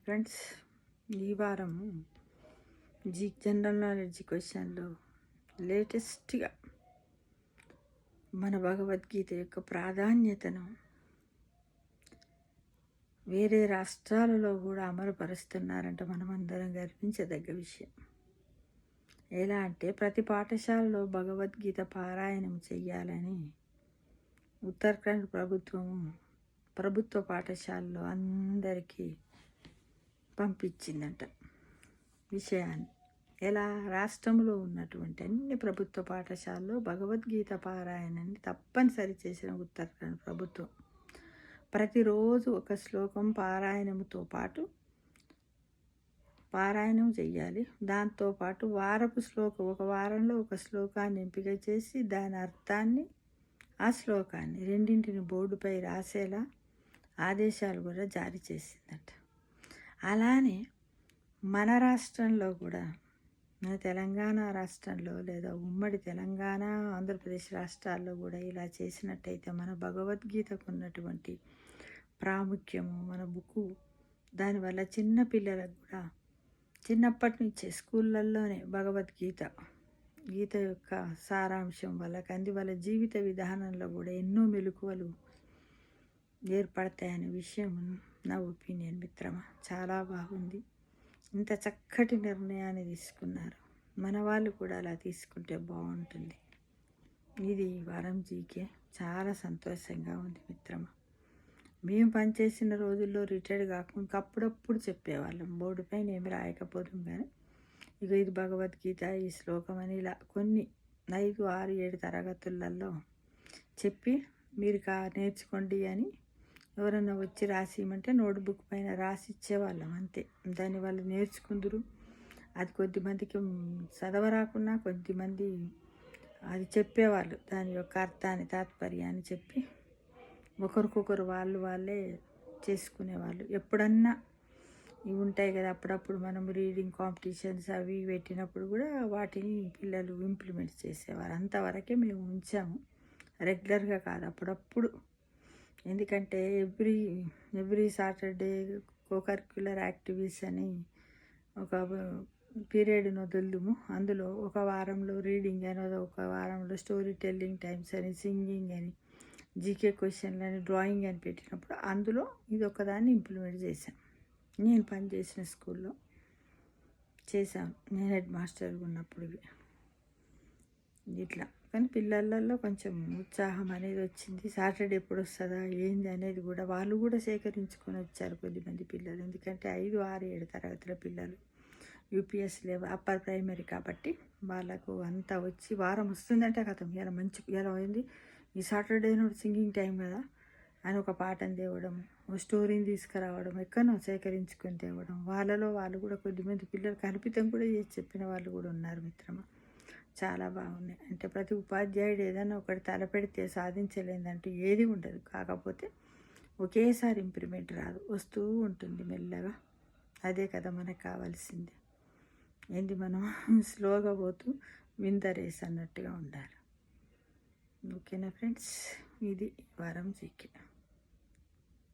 Friends, ఈ వారం general knowledge క్వశ్చన్లో లేటెస్ట్గా మన భగవద్గీత యొక్క ప్రాధాన్యతను వేరే రాష్ట్రాలలో కూడా అమలుపరుస్తున్నారంట. మనమందరం గర్వించదగ్గ విషయం. ఎలా అంటే ప్రతి పాఠశాలలో భగవద్గీత పారాయణం చెయ్యాలని ఉత్తరాఖండ్ ప్రభుత్వ పాఠశాలలో అందరికీ పంపించిందంట విషయాన్ని. ఎలా రాష్ట్రంలో ఉన్నటువంటి అన్ని ప్రభుత్వ పాఠశాలలో భగవద్గీత పారాయణాన్ని తప్పనిసరి చేసిన ఉత్తరాఖండ్ ప్రభుత్వం ప్రతిరోజు ఒక శ్లోకం పారాయణంతో పాటు పారాయణం చెయ్యాలి. దాంతోపాటు వారపు శ్లోకం, ఒక వారంలో ఒక శ్లోకాన్ని ఎంపిక చేసి దాని అర్థాన్ని, ఆ శ్లోకాన్ని రెండింటిని బోర్డుపై రాసేలా ఆదేశాలు కూడా జారీ చేసిందట. అలానే మన రాష్ట్రంలో కూడా, మన తెలంగాణ రాష్ట్రంలో లేదా ఉమ్మడి తెలంగాణ ఆంధ్రప్రదేశ్ రాష్ట్రాల్లో కూడా ఇలా చేసినట్టయితే మన భగవద్గీతకు ఉన్నటువంటి ప్రాముఖ్యము, మన బుక్కు దానివల్ల చిన్న పిల్లలకు కూడా చిన్నప్పటి నుంచే స్కూళ్ళల్లోనే గీత యొక్క సారాంశం వాళ్ళ జీవిత విధానంలో కూడా ఎన్నో మెలకువలు ఏర్పడతాయనే విషయం నా ఒపీనియన్ మిత్రమా. చాలా బాగుంది. ఇంత చక్కటి నిర్ణయాన్ని తీసుకున్నారు. మన వాళ్ళు కూడా అలా తీసుకుంటే బాగుంటుంది. ఇది వారం జీకే చాలా సంతోషంగా ఉంది మిత్రమా. మేము పనిచేసిన రోజుల్లో రిటైర్డ్ కాకుండా అప్పుడప్పుడు చెప్పేవాళ్ళం, బోర్డు పైన ఏమి రాయకపోతాం కానీ ఇది భగవద్గీత ఈ శ్లోకం అని ఇలా కొన్ని 5, 6, 7 తరగతులలో చెప్పి మీరు నేర్చుకోండి అని ఎవరన్నా వచ్చి రాసిమంటే నోట్బుక్ పైన రాసి ఇచ్చేవాళ్ళం అంతే. దాన్ని వాళ్ళు నేర్చుకుందరు. అది కొద్దిమందికి చదవరాకున్నా కొద్దిమంది అది చెప్పేవాళ్ళు, దాని యొక్క అర్థాన్ని, తాత్పర్యాన్ని చెప్పి ఒకరికొకరు వాళ్ళే చేసుకునేవాళ్ళు. ఎప్పుడన్నా ఇవి ఉంటాయి కదా, అప్పుడప్పుడు మనం రీడింగ్ కాంపిటీషన్స్ అవి పెట్టినప్పుడు కూడా వాటిని పిల్లలు ఇంప్లిమెంట్ చేసేవారు. అంతవరకే మేము ఉంచాము, రెగ్యులర్గా కాదు, అప్పుడప్పుడు. ఎందుకంటే ఎవ్రీ సాటర్డే కోకరిక్యులర్ యాక్టివిటీస్ అని ఒక పీరియడ్ను వదులుము. అందులో ఒక వారంలో రీడింగ్ అని, ఒక వారంలో స్టోరీ టెల్లింగ్ టైమ్స్ అని, సింగింగ్ అని, జీకే క్వశ్చన్లు అని, డ్రాయింగ్ అని పెట్టినప్పుడు అందులో ఇది ఒకదాన్ని ఇంప్లిమెంట్ చేశాను. నేను పనిచేసిన స్కూల్లో చేశాను, నేను హెడ్ మాస్టర్గా ఉన్నప్పుడు. ఇట్లా కానీ పిల్లలలో కొంచెం ఉత్సాహం అనేది వచ్చింది. సాటర్డే ఎప్పుడు వస్తుందా ఏంది అనేది కూడా వాళ్ళు కూడా సేకరించుకొని వచ్చారు కొద్దిమంది పిల్లలు. ఎందుకంటే 5, 6, 7 తరగతుల పిల్లలు యూపీఎస్ లెవెల్ అప్పర్ ప్రైమరీ కాబట్టి వాళ్ళకు అంతా వచ్చి వారం వస్తుందంటే కథం ఇలా అయింది ఈ సాటర్డే నాడు సింగింగ్ టైం కదా అని ఒక పాటను తేవడం, ఒక స్టోరీని తీసుకురావడం, ఎక్కడో సేకరించుకొని తేవడం. వాళ్ళలో వాళ్ళు కూడా కొద్దిమంది పిల్లలు కల్పితం కూడా చేసి చెప్పిన వాళ్ళు కూడా ఉన్నారు మిత్రమా. చాలా బాగున్నాయి. అంటే ప్రతి ఉపాధ్యాయుడు ఏదైనా ఒకటి తలపెడితే సాధించలేదంటూ ఏది ఉండదు. కాకపోతే ఒకేసారి ఇంప్రూవ్మెంట్ రాదు, వస్తూ ఉంటుంది మెల్లగా. అదే కదా మనకు కావాల్సింది. ఏంది, మనం స్లోగా పోతూ వింతరేస్ అన్నట్టుగా ఉండాలి. ఓకేనా ఫ్రెండ్స్, ఇది వారం జీకే.